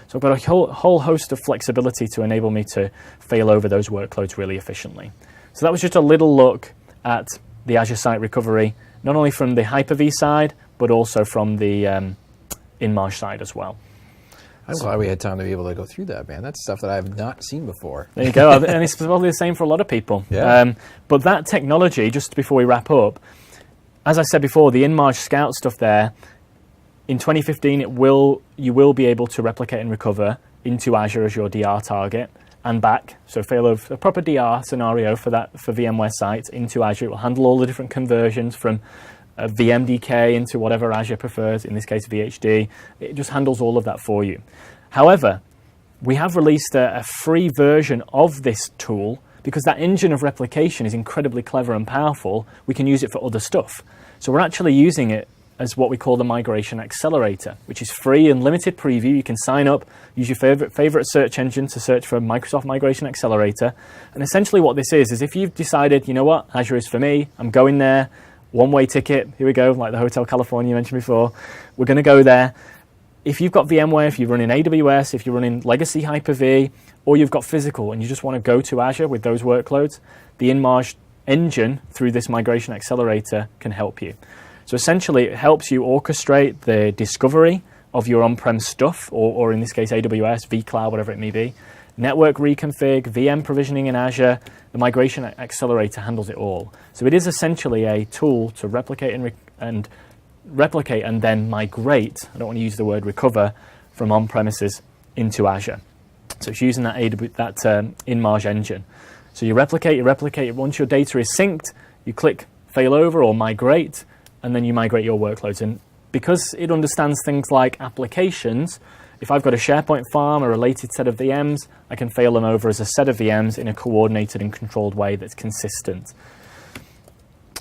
So I've got a whole host of flexibility to enable me to fail over those workloads really efficiently. So that was just a little look at the Azure Site Recovery, not only from the Hyper-V side, but also from the InMarge side as well. I'm glad we had time to be able to go through that, man. That's stuff that I've not seen before. There you go. And it's probably the same for a lot of people. Yeah. But that technology, just before we wrap up, as I said before, the InMarge Scout stuff there, in 2015, you will be able to replicate and recover into Azure as your DR target and back. So failover, a proper DR scenario for VMware sites into Azure. It will handle all the different conversions from VMDK into whatever Azure prefers, in this case VHD. It just handles all of that for you. However, we have released a free version of this tool because that engine of replication is incredibly clever and powerful. We can use it for other stuff. So we're actually using it as what we call the Migration Accelerator, which is free and limited preview. You can sign up, use your favorite search engine to search for Microsoft Migration Accelerator. And essentially what this is if you've decided, you know what, Azure is for me, I'm going there, one-way ticket, here we go, like the Hotel California you mentioned before. We're going to go there. If you've got VMware, if you're running AWS, if you're running legacy Hyper-V, or you've got physical and you just want to go to Azure with those workloads, the InMarge engine through this Migration Accelerator can help you. So essentially, it helps you orchestrate the discovery of your on-prem stuff, or in this case, AWS, vCloud, whatever it may be, network reconfig, VM provisioning in Azure. The Migration Accelerator handles it all. So it is essentially a tool to replicate and then migrate, I don't want to use the word recover, from on-premises into Azure. So it's using that InMarge engine. So you replicate. Once your data is synced, you click failover or migrate, and then you migrate your workloads. And because it understands things like applications, if I've got a SharePoint farm, a related set of VMs, I can fail them over as a set of VMs in a coordinated and controlled way that's consistent.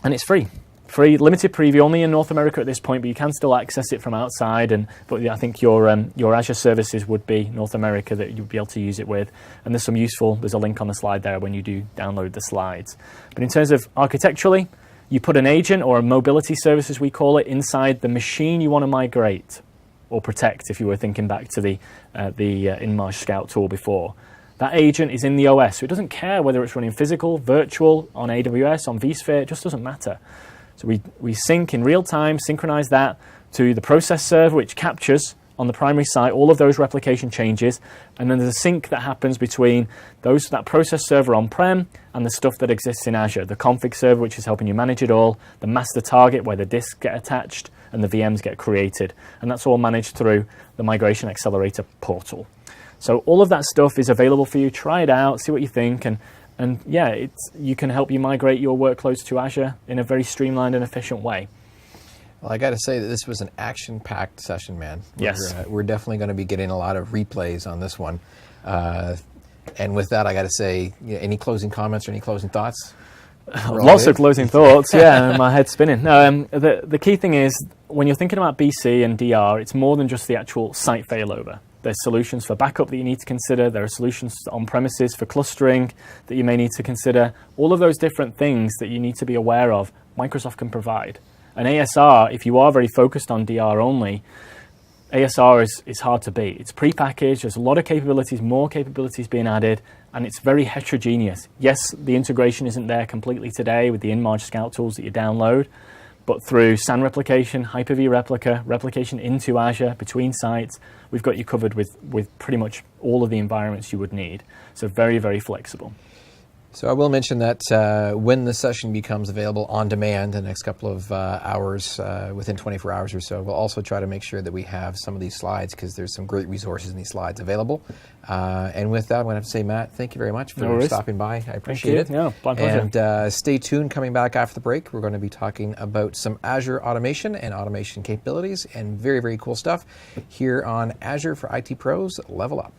And it's free. Free, limited preview, only in North America at this point, but you can still access it from outside. But I think your Azure services would be North America that you'd be able to use it with. And there's a link on the slide there when you do download the slides. But in terms of architecturally, you put an agent or a mobility service, as we call it, inside the machine you want to migrate or protect, if you were thinking back to the InMarge Scout tool before. That agent is in the OS, so it doesn't care whether it's running physical, virtual, on AWS, on vSphere, it just doesn't matter. So we sync in real time, synchronize that to the process server, which captures on the primary site all of those replication changes, and then there's a sync that happens between that process server on-prem and the stuff that exists in Azure, the config server, which is helping you manage it all, the master target where the disks get attached and the VMs get created, and that's all managed through the Migration Accelerator portal. So all of that stuff is available for you. Try it out, see what you think, and yeah, you can help you migrate your workloads to Azure in a very streamlined and efficient way. Well, I got to say that this was an action-packed session, man. Yes. We're definitely going to be getting a lot of replays on this one. And with that, I got to say, any closing comments or any closing thoughts? Lots of closing thoughts, yeah, my head's spinning. No, the key thing is, when you're thinking about BC and DR, it's more than just the actual site failover. There's solutions for backup that you need to consider. There are solutions on premises for clustering that you may need to consider. All of those different things that you need to be aware of, Microsoft can provide. And ASR, if you are very focused on DR only, ASR is hard to beat. It's pre-packaged, there's a lot of capabilities, more capabilities being added, and it's very heterogeneous. Yes, the integration isn't there completely today with the InMarge Scout tools that you download, but through SAN replication, Hyper-V replica, replication into Azure, between sites, we've got you covered with pretty much all of the environments you would need. So very, very flexible. So I will mention that when the session becomes available on demand the next couple of hours, within 24 hours or so, we'll also try to make sure that we have some of these slides because there's some great resources in these slides available. And with that, I'm going to have to say, Matt, thank you very much for stopping by. I appreciate it. Yeah, my pleasure. And stay tuned. Coming back after the break, we're going to be talking about some Azure automation and automation capabilities and very, very cool stuff here on Azure for IT Pros Level Up.